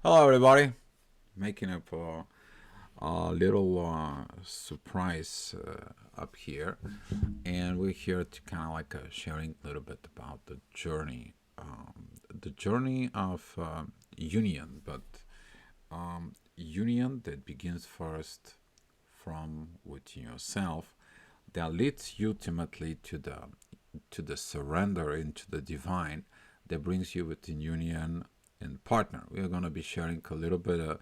Hello, everybody. Making up a little surprise up here, and we're here to kind of like sharing a little bit about the journey of union, but union that begins first from within yourself, that leads ultimately to the surrender into the divine, that brings you within union and partner. We are going to be sharing a little bit of,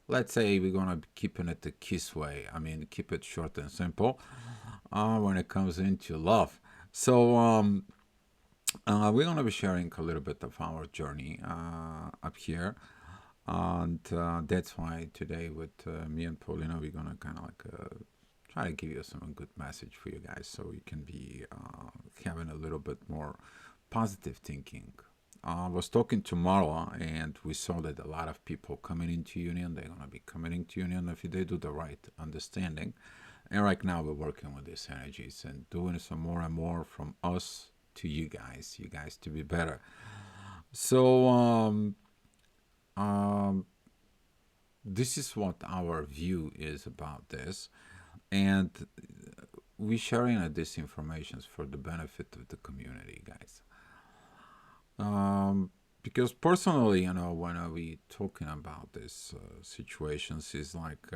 let's say we're gonna be keeping it the kiss way. I mean, keep it short and simple. When it comes into love, so we're gonna be sharing a little bit of our journey up here, and that's why today with me and Paulina, we're gonna kind of like try to give you some good message for you guys, so you can be having a little bit more positive thinking. I was talking to Marla, and we saw that a lot of people coming into union, they're gonna be coming into union if they do the right understanding. And right now, we're working with these energies and doing some more and more from us to you guys to be better. So, um, this is what our view is about this, and we sharing this information for the benefit of the community, guys. Because personally, when we talking about these situations, is like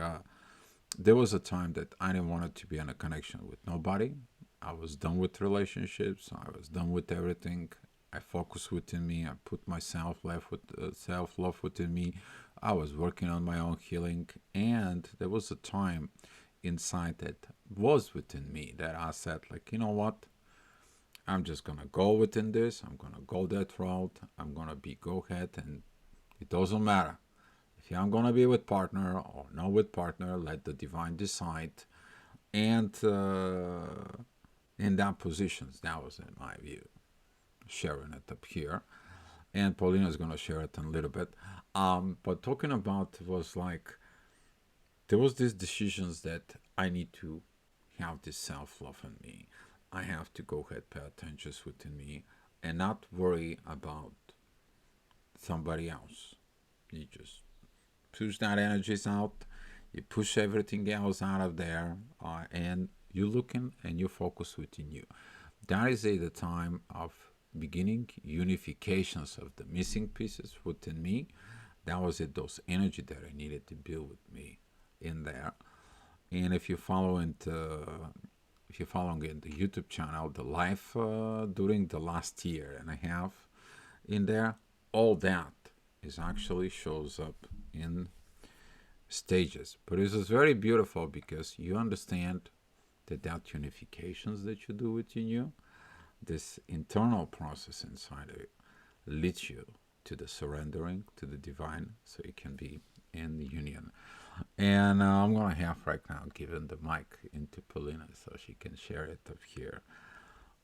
there was a time that I didn't want to be in a connection with nobody. I was done with relationships. I was done with everything. I focused within me. I put myself left with self love within me. I was working on my own healing, and there was a time inside that was within me that I said, like, you know what? I'm just gonna go within this. I'm gonna go that route. I'm gonna be go ahead, and it doesn't matter if I'm gonna be with partner or not with partner. Let the divine decide. And in that positions, that was in my view, sharing it up here. And Paulina is gonna share it in a little bit. But talking about was like there was these decisions that I need to have this self love in me. I have to go ahead, pay attention within me, and not worry about somebody else. You just push that energies out. You push everything else out of there, and you looking and you focus within you. That is the time of beginning unifications of the missing pieces within me. That was it. Those energy that I needed to build with me in there. And if you're following in the YouTube channel, the life during the last year and a half in there, all that is actually shows up in stages. But it is very beautiful because you understand that unifications that you do within you, this internal process inside of it, leads you to the surrendering to the divine, so you can be in the union. And I'm gonna have right now given the mic into Paulina so she can share it up here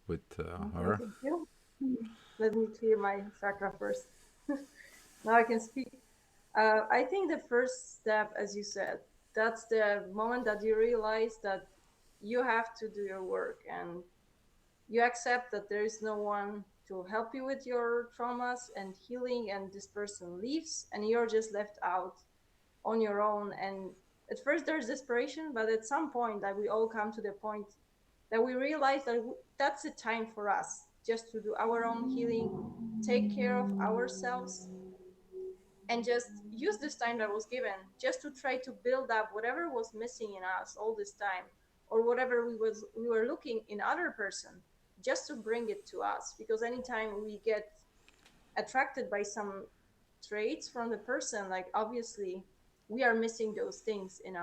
with Okay, her. thank you. Let me clear my chakra first. Now I can speak. I think the first step, as you said, that's the moment that you realize that you have to do your work and you accept that there is no one to help you with your traumas and healing, and this person leaves, and you're just left out on your own. And at first, there's desperation, but at some point, that we all come to the point that we realize that that's the time for us just to do our own healing, take care of ourselves, and just use this time that was given just to try to build up whatever was missing in us all this time, or whatever we were looking in other person, just to bring it to us. Because anytime we get attracted by some traits from the person, like obviously we are missing those things in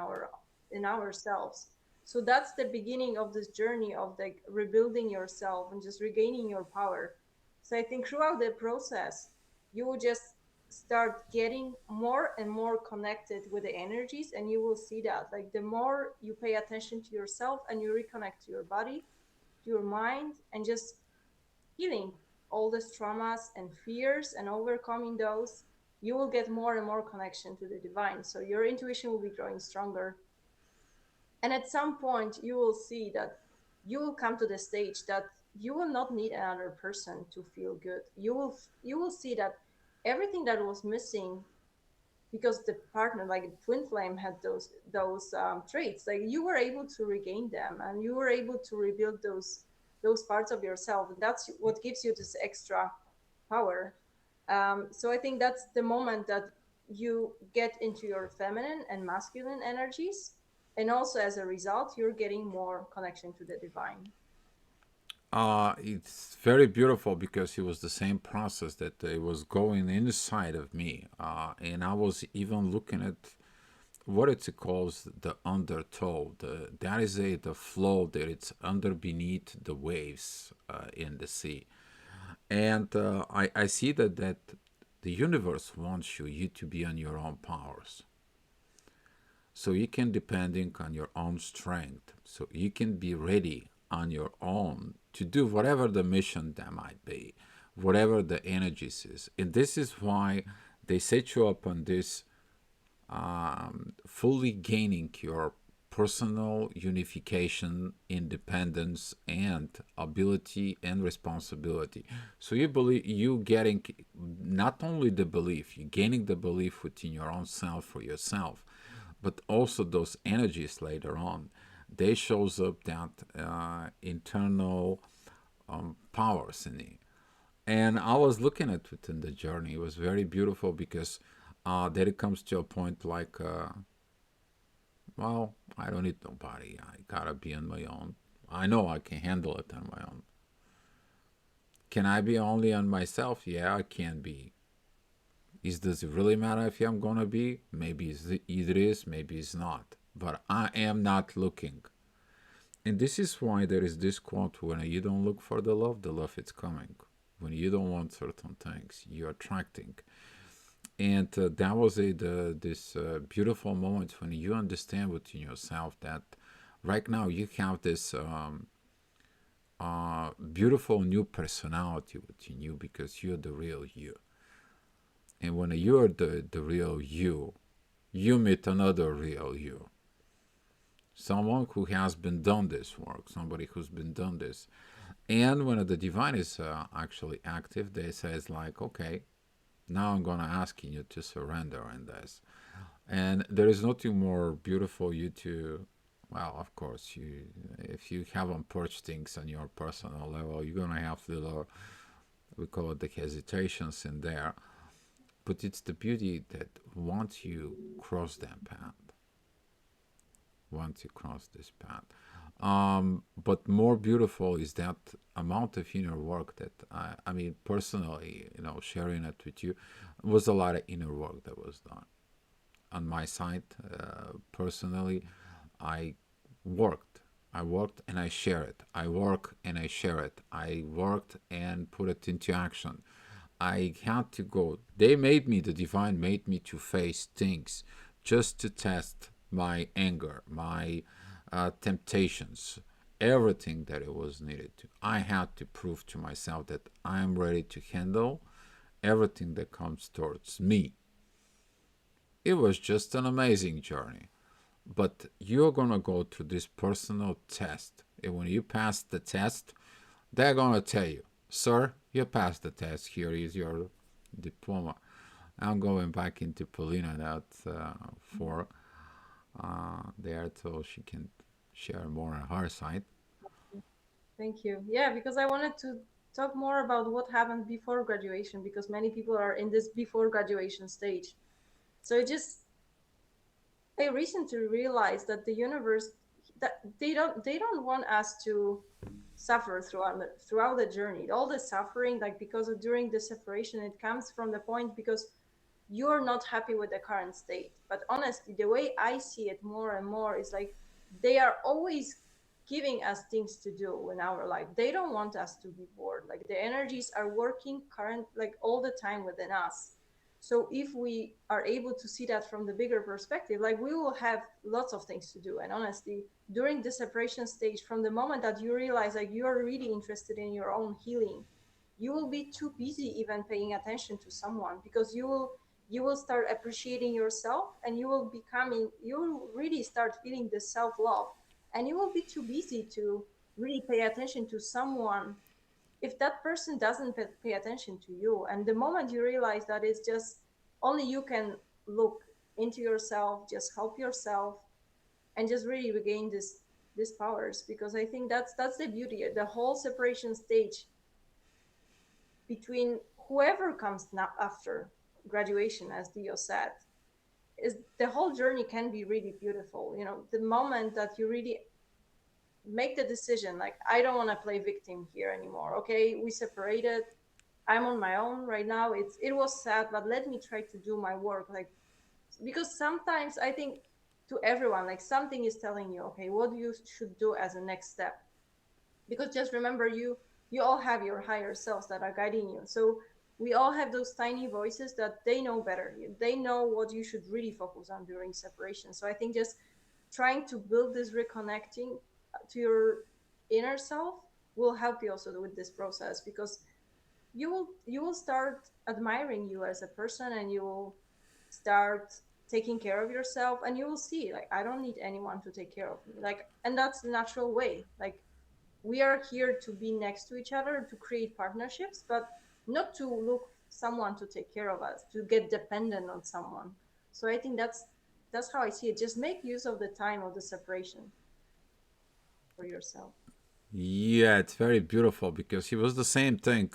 ourselves. So that's the beginning of this journey of like rebuilding yourself and just regaining your power. So I think throughout the process you will just start getting more and more connected with the energies, and you will see that like the more you pay attention to yourself and you reconnect to your body, to your mind, and just healing all these traumas and fears and overcoming those, you will get more and more connection to the divine. So your intuition will be growing stronger. And at some point, you will see that you will come to the stage that you will not need another person to feel good. You will see that everything that was missing, because the partner, like twin flame, had those traits, like you were able to regain them, and you were able to rebuild those parts of yourself, and that's what gives you this extra power. So I think that's the moment that you get into your feminine and masculine energies, and also as a result you're getting more connection to the divine. It's very beautiful because it was the same process that it was going inside of me, and I was even looking at what it calls the undertow. That is the flow that it's under beneath the waves in the sea, and I see that the universe wants you to be on your own powers, so you can depending on your own strength, so you can be ready on your own to do whatever the mission that might be, whatever the energies is. And this is why they set you up on this, fully gaining your personal unification, independence, and ability and responsibility. So you believe you getting not only the belief, you gaining the belief within your own self for yourself, but also those energies later on. They shows up that internal powers in it. And I was looking at it in the journey. It was very beautiful because then it comes to a point like, well, I don't need nobody. I gotta be on my own. I know I can handle it on my own. Can I be only on myself? Yeah, I can be. Does it really matter if I'm gonna be? Maybe it is, maybe it's not. But I am not looking. And this is why there is this quote: when you don't look for the love is coming. When you don't want certain things, you're attracting. And that was this beautiful moment when you understand within yourself that right now you have this beautiful new personality within you because you're the real you. And when you're the real you, you meet another real you. Someone who has been done this work, somebody who's been done this. And when the divine is actually active, they says like, okay, now I'm gonna ask you to surrender in this. And there is nothing more beautiful you to, well, of course, you if you haven't purged things on your personal level, you're gonna have little, we call it the hesitations in there. But it's the beauty that once you cross that path, once you cross this path. But more beautiful is that amount of inner work that I mean, personally, sharing it with you, was a lot of inner work that was done on my side. Personally, I worked. I worked and I share it. I work and I share it. I worked and put it into action. I had to go. They made me, the divine made me to face things just to test my anger, my temptations, everything that it was needed to. I had to prove to myself that I am ready to handle everything that comes towards me. It was just an amazing journey. But you're gonna go through this personal test. And when you pass the test, they're gonna tell you, sir, you passed the test. Here is your diploma. I'm going back into Paulina that for there so she can share more on her side. Thank you. Yeah, because I wanted to talk more about what happened before graduation, because many people are in this before graduation stage. So I recently realized that the universe, that they don't want us to suffer throughout the journey. All the suffering, like because of during the separation, it comes from the point because you're not happy with the current state. But honestly, the way I see it more and more is like they are always giving us things to do in our life. They don't want us to be bored. Like the energies are working current, like all the time within us. So if we are able to see that from the bigger perspective, like we will have lots of things to do. And honestly, during the separation stage, from the moment that you realize like you are really interested in your own healing, you will be too busy even paying attention to someone, because you will start appreciating yourself, and you will really start feeling the self love, and you will be too busy to really pay attention to someone if that person doesn't pay attention to you, and the moment you realize that it's just only you can look into yourself, just help yourself, and just really regain this these powers, because I think that's the beauty, the whole separation stage between whoever comes now after graduation, as Dio said, is the whole journey can be really beautiful. You know, the moment that you really make the decision, like, I don't want to play victim here anymore. Okay, we separated. I'm on my own right now. It was sad, but let me try to do my work. Like, because sometimes I think to everyone, like, something is telling you, okay, what you should do as a next step. Because just remember, you all have your higher selves that are guiding you. So we all have those tiny voices that they know better. They know what you should really focus on during separation. So I think just trying to build this reconnecting to your inner self will help you also with this process, because you will start admiring you as a person, and you will start taking care of yourself, and you will see, like, I don't need anyone to take care of me. Like, and that's the natural way. Like, we are here to be next to each other, to create partnerships, but not to look someone to take care of us, to get dependent on someone. So I think that's how I see it. Just make use of the time of the separation for yourself. Yeah, it's very beautiful because it was the same thing.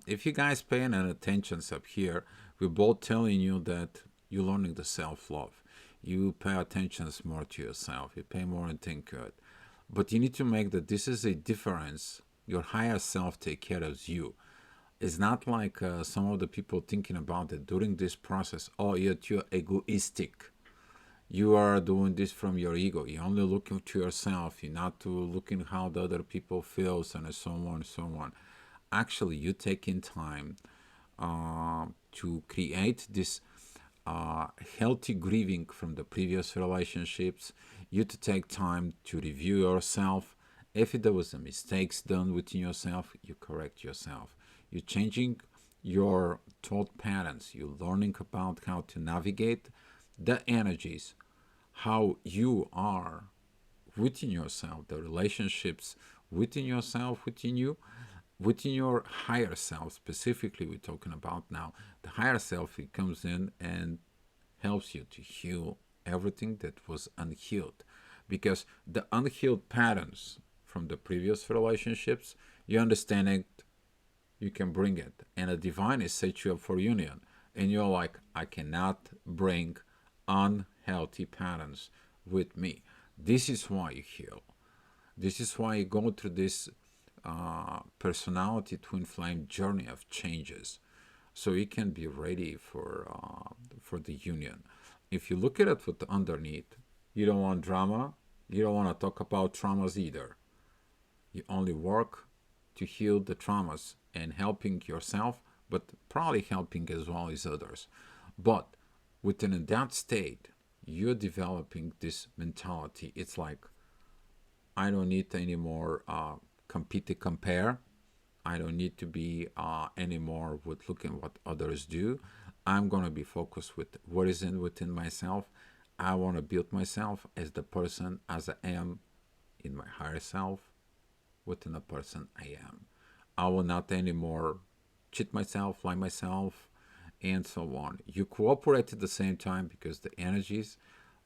If you guys paying an attention up here, we're both telling you that you're learning the self-love. You pay attention more to yourself. You pay more attention to it. But you need to make that this is a difference. Your higher self take care of you. It's not like some of the people thinking about it during this process. Oh, you're too egoistic. You are doing this from your ego. You're only looking to yourself. You're not to looking how the other people feels and so on and so on. Actually, you taking time to create this healthy grieving from the previous relationships. You to take time to review yourself. If there was a mistakes done within yourself, you correct yourself. You're changing your thought patterns. You're learning about how to navigate the energies, how you are within yourself, the relationships within yourself, within you, within your higher self. Specifically, we're talking about now the higher self. It comes in and helps you to heal everything that was unhealed, because the unhealed patterns from the previous relationships, you understand it, you can bring it, and a divine is set you up for union, and you're like, I cannot bring unhealthy patterns with me. This is why you heal. This is why you go through this personality twin flame journey of changes, so you can be ready for the union. If you look at it with underneath, you don't want drama. You don't want to talk about traumas either. You only work to heal the traumas and helping yourself, but probably helping as well as others. But within that state, you're developing this mentality. It's like, I don't need any more compete to compare. I don't need to be anymore with looking what others do. I'm gonna be focused with what is in within myself. I want to build myself as the person as I am in my higher self, within the person I am. I will not anymore cheat myself, lie myself, and so on. You cooperate at the same time because the energies,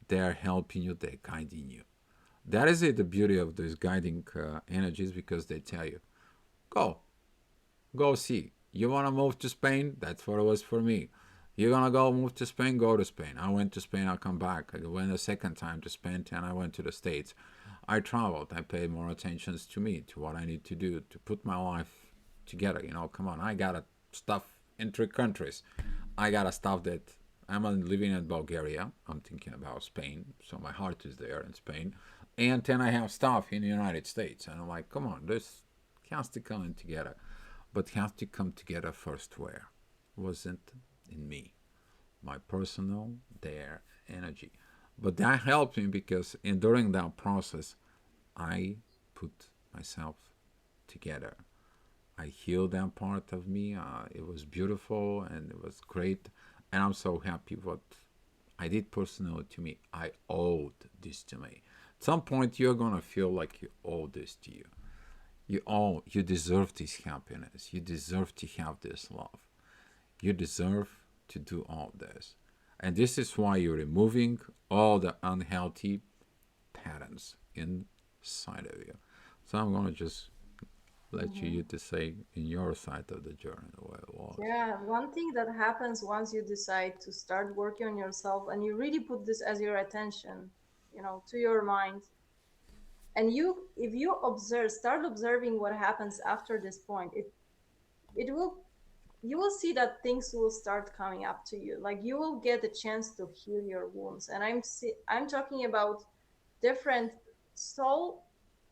they are helping you, they're guiding you. That is it, the beauty of these guiding energies, because they tell you, go, go see. You want to move to Spain? That's what it was for me. You're going to go move to Spain? Go to Spain. I went to Spain, I come back. I went a second time to Spain, and I went to the States. I traveled. I paid more attention to me, to what I need to do to put my life together. You know, come on. I got stuff in 3 countries. I got stuff that I'm living in Bulgaria. I'm thinking about Spain. So my heart is there in Spain. And then I have stuff in the United States. And I'm like, come on, this has to come in together. But has to come together first where? Wasn't in me. My personal, their energy. But that helped me because during that process, I put myself together. I healed that part of me. It was beautiful and it was great. And I'm so happy what I did personally to me. I owed this to me. At some point, you're going to feel like you owe this to you. You deserve this happiness. You deserve to have this love. You deserve to do all this. And this is why you're removing all the unhealthy patterns inside of you. So I'm going to just let you Hmm. to say in your side of the journey what it was. Yeah, one thing that happens once you decide to start working on yourself and you really put this as your attention, to your mind, and if you start observing what happens after this point, it will you will see that things will start coming up to you. Like you will get a chance to heal your wounds. And I'm talking about different soul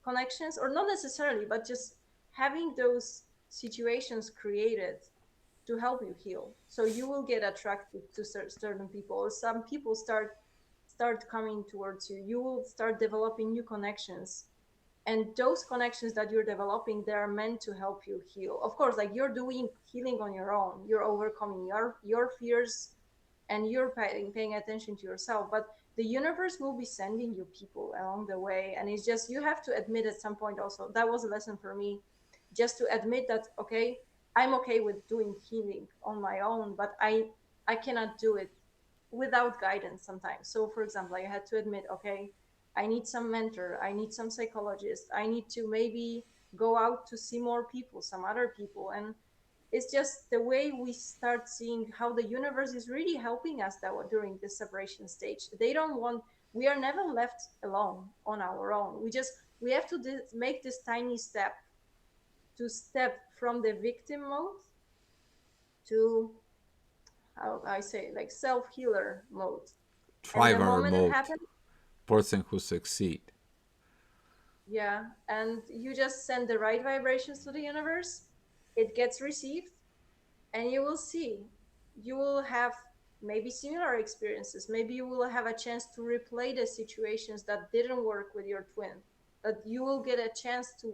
connections, or not necessarily, but just having those situations created to help you heal. So you will get attracted to certain people, or some people start coming towards you. You will start developing new connections, and those connections that you're developing, they are meant to help you heal. Of course, like you're doing healing on your own, you're overcoming your fears, and you're paying attention to yourself, but the universe will be sending you people along the way. And it's just, you have to admit at some point also, that was a lesson for me, just to admit that, okay, I'm okay with doing healing on my own, but I cannot do it without guidance sometimes. So for example, I had to admit, okay, I need some mentor, I need some psychologist, I need to maybe go out to see more people, some other people. And it's just the way we start seeing how the universe is really helping us that during this separation stage. They don't want, we are never left alone on our own. We have to make this tiny step, to step from the victim mode to, how I say, like self healer mode. And the Thriver moment it mode, happens, person who succeed. yeah, and you just send the right vibrations to the universe, it gets received, and you will see, you will have maybe similar experiences. Maybe you will have a chance to replay the situations that didn't work with your twin, that you will get a chance to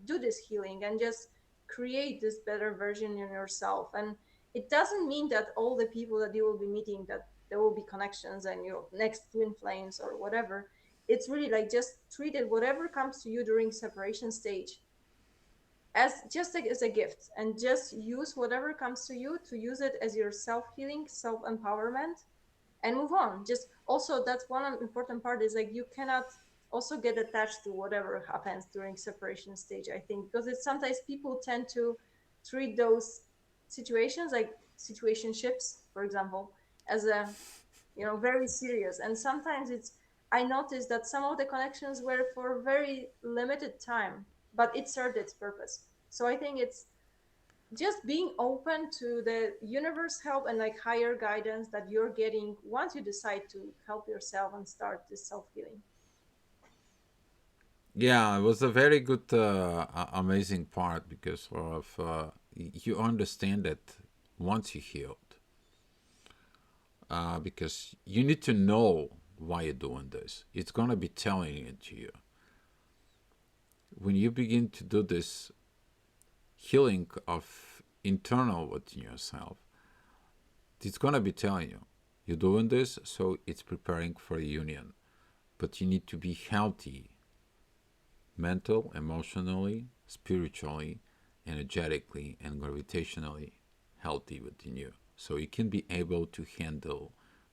do this healing and just create this better version in yourself. And it doesn't mean that all the people that you will be meeting, that there will be connections and next twin flames or whatever. It's really like, just treat it, whatever comes to you during separation stage, as just like as a gift, and just use whatever comes to you, to use it as your self-healing, self-empowerment, and move on. Just also, that's one important part, is like, you cannot also get attached to whatever happens during separation stage, I think, because it's sometimes people tend to treat those situations, like situationships for example, as a, very serious. And sometimes it's, I noticed that some of the connections were for very limited time, but it served its purpose. So I think it's just being open to the universe help and like higher guidance that you're getting once you decide to help yourself and start this self-healing. Yeah, it was a very good, amazing part because of you understand that once you healed, because you need to know why you're doing this. It's gonna be telling it to you when you begin to do this healing of internal within yourself. It's gonna be telling you you're doing this, so it's preparing for a union. But you need to be healthy, mental, emotionally, spiritually, energetically, and gravitationally healthy within you. So you can be able to handle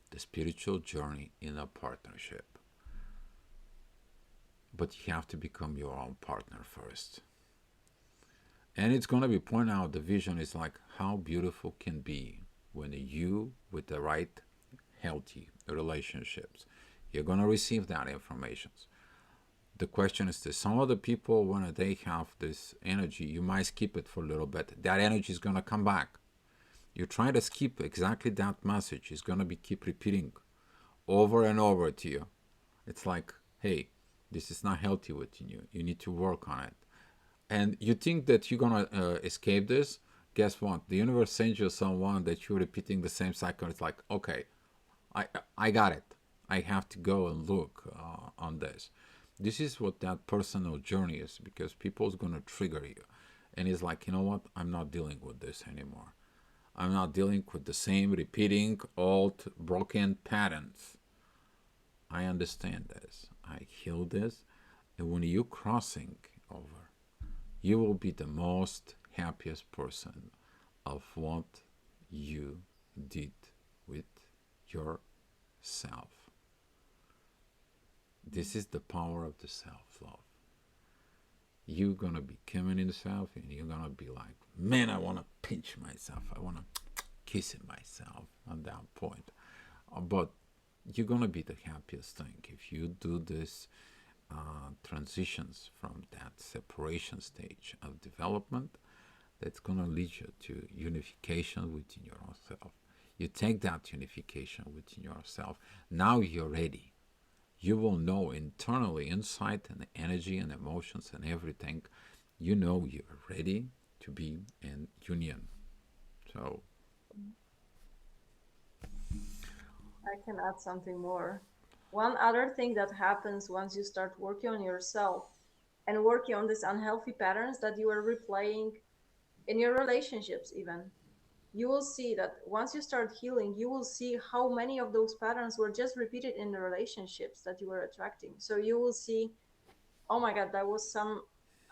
the spiritual journey in a partnership. But you have to become your own partner first. And it's going to be pointed out the vision is like how beautiful can be when you, with the right healthy relationships, you're going to receive that information. The question is this: some of the people, when they have this energy, you might skip it for a little bit. That energy is going to come back. You try to skip exactly that message. It's going to be keep repeating over and over to you. It's like, hey, this is not healthy within you. You need to work on it. And you think that you're going to escape this. Guess what? The universe sends you someone that you're repeating the same cycle. It's like, okay, I I got it. I have to go and look on this. This is what that personal journey is, because people's gonna trigger you, and it's like, you know what? I'm not dealing with this anymore. I'm not dealing with the same repeating old broken patterns. I understand this. I heal this, and when you crossing over, You will be the most happiest person of what you did with yourself. This is the power of the self love. You're gonna be coming in yourself and you're gonna be like, man, I wanna pinch myself. I wanna kiss myself at that point. But you're gonna be the happiest thing if you do this transitions from that separation stage of development. That's gonna lead you to unification within yourself. You take that unification within yourself. Now you're ready. You will know internally, inside, and energy and emotions and everything. You know you're ready to be in union. So, I can add something more. One other thing that happens once you start working on yourself and working on these unhealthy patterns that you are replaying in your relationships, even, you will see that once you start healing, you will see how many of those patterns were just repeated in the relationships that you were attracting. So you will see, oh my god, that was some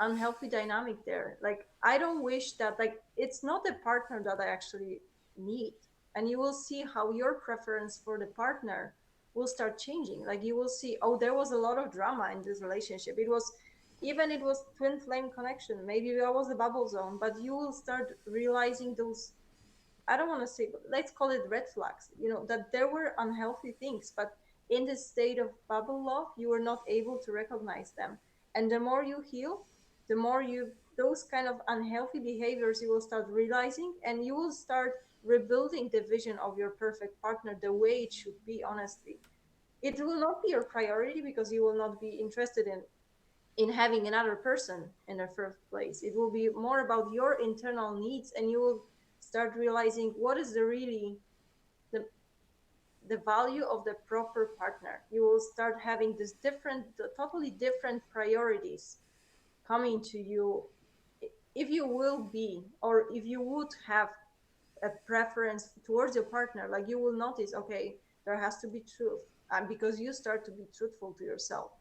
unhealthy dynamic there. Like, I don't wish that, like, it's not a partner that I actually need. And you will see how your preference for the partner will start changing. Like, you will see, oh, there was a lot of drama in this relationship. It was, even it was twin flame connection, maybe that was a bubble zone, but you will start realizing those, I don't want to say, but let's call it red flags, that there were unhealthy things, but in this state of bubble love, you were not able to recognize them. And the more you heal, the more you, those kind of unhealthy behaviors, you will start realizing, and you will start rebuilding the vision of your perfect partner the way it should be, honestly. It will not be your priority because you will not be interested in having another person in the first place. It will be more about your internal needs, and you will start realizing what is the really the the value of the proper partner. You will start having this different, totally different priorities coming to you. If you will be, or if you would have a preference towards your partner, like, you will notice, okay, there has to be truth, because you start to be truthful to yourself.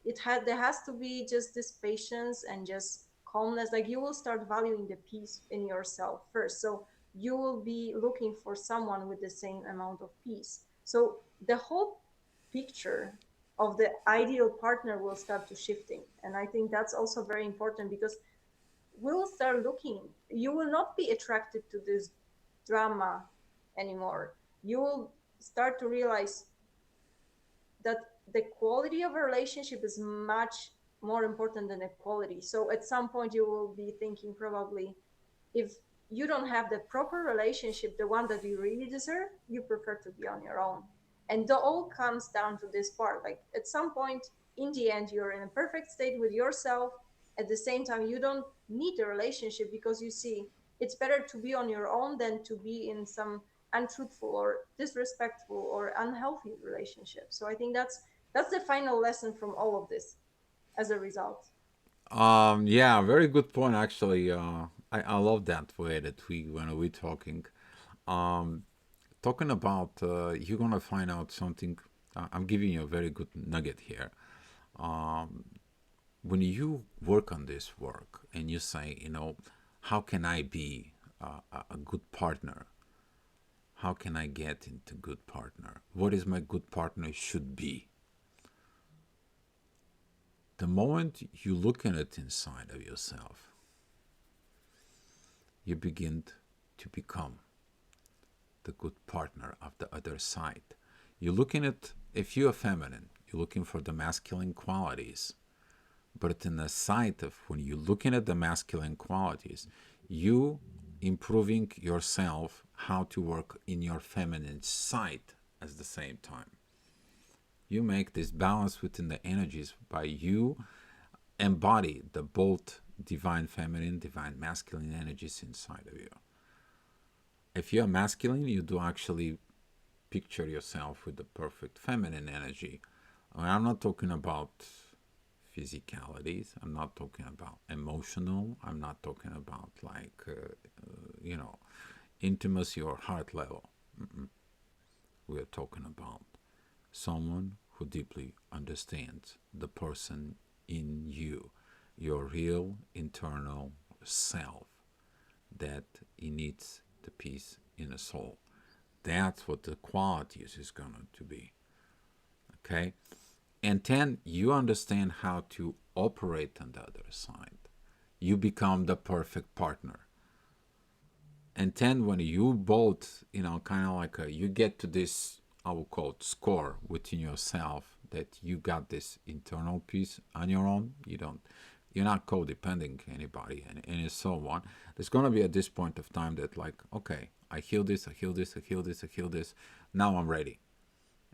There has to be just this patience and just calmness. Like, you will start valuing the peace in yourself first, so you will be looking for someone with the same amount of peace. So the whole picture of the ideal partner will start to shifting, and I think that's also very important, because we will start looking, you will not be attracted to this drama anymore. You will start to realize that the quality of a relationship is much more important than the quality. So at some point, you will be thinking, probably, if you don't have the proper relationship, the one that you really deserve, you prefer to be on your own. And it all comes down to this part. Like, at some point, in the end, you're in a perfect state with yourself. At the same time, you don't need a relationship, because you see it's better to be on your own than to be in some untruthful or disrespectful or unhealthy relationship. So I think that's the final lesson from all of this as a result. yeah, very good point. Actually, I love that way that we when we're talking, um, talking about you're gonna find out something. I'm giving you a very good nugget here. Um, when you work on this work and you say, how can I be a good partner? How can I get into good partner? What is my good partner should be? The moment you look at it inside of yourself, you begin to become the good partner of the other side. You're looking at, if you're feminine, you're looking for the masculine qualities. But in the side of when you're looking at the masculine qualities, you improving yourself how to work in your feminine side at the same time. You make this balance within the energies by you embody the both divine feminine, divine masculine energies inside of you. If you're masculine, you do actually picture yourself with the perfect feminine energy. I'm not talking about physicalities. I'm not talking about emotional. I'm not talking about like, you know, intimacy or heart level. Mm-mm. We are talking about someone who deeply understands the person in you, your real internal self, that it needs the peace in the soul. That's what the qualities is going to be. Okay? And then you understand how to operate on the other side. You become the perfect partner. And then when you both, kind of like you get to this, I will call it score within yourself, that you got this internal peace on your own. You're not codependent anybody, and so on. There's gonna be at this point of time that, like, okay, I heal this, I heal this, I heal this, I heal this. Now I'm ready,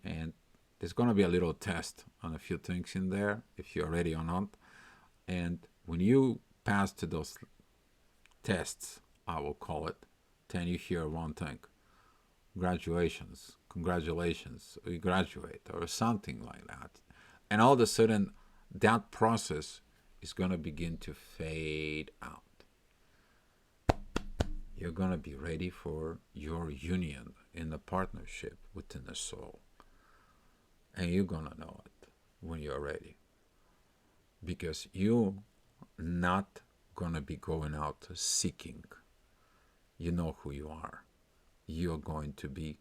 and there's gonna be a little test on a few things in there if you're ready or not. And when you pass to those tests, I will call it, then you hear one thing: graduations, congratulations, you graduate, or something like that. And all of a sudden, that process is going to begin to fade out. You're going to be ready for your union in the partnership within the soul. And you're going to know it when you're ready. Because you're not going to be going out seeking. You know who you are. You're going to be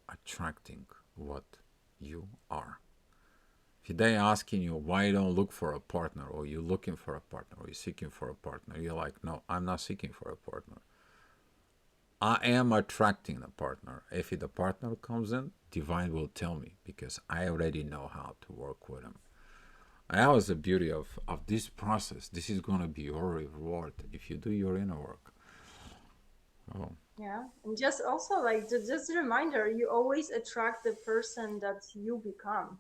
attracting what you are. If they asking you why you don't look for a partner, or you're looking for a partner, or you're seeking for a partner, you're like, no, I'm not seeking for a partner. I am attracting a partner. If the partner comes in, divine will tell me, because I already know how to work with him. And that was the beauty of this process. This is going to be your reward if you do your inner work. Oh, Yeah, and just also like just a reminder, you always attract the person that you become.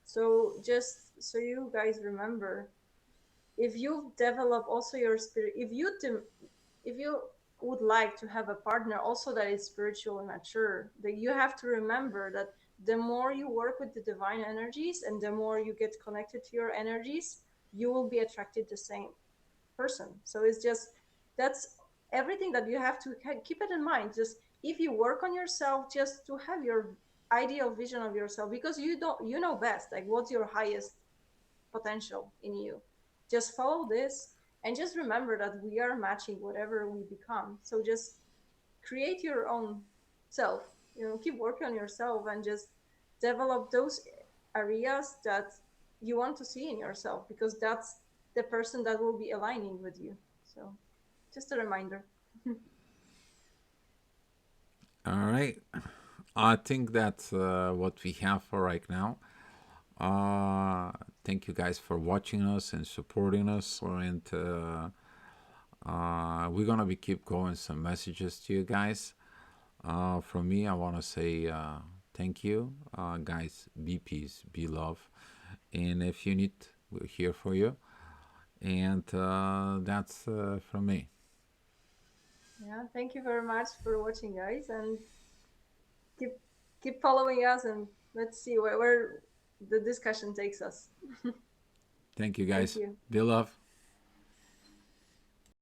So just so you guys remember, if you develop also your spirit, if you would like to have a partner also that is spiritual and mature, that you have to remember that the more you work with the divine energies and the more you get connected to your energies, you will be attracted the same person. So it's just that's everything that you have to keep it in mind. Just if you work on yourself, just to have your ideal vision of yourself, because you know best, like what's your highest potential in you. Just follow this and just remember that we are matching whatever we become. So just create your own self, keep working on yourself and just develop those areas that you want to see in yourself, because that's the person that will be aligning with you. So just a reminder. all right. I think that's what we have for right now. Uh, Thank you guys for watching us and supporting us. And we're gonna be keep going some messages to you guys. From me, I want to say thank you, guys. Be peace, be love, and if you need, we're here for you. And that's from me. Yeah, thank you very much for watching, guys, and keep keep following us, and let's see where the discussion takes us. Thank you, Thank guys. you. Be love.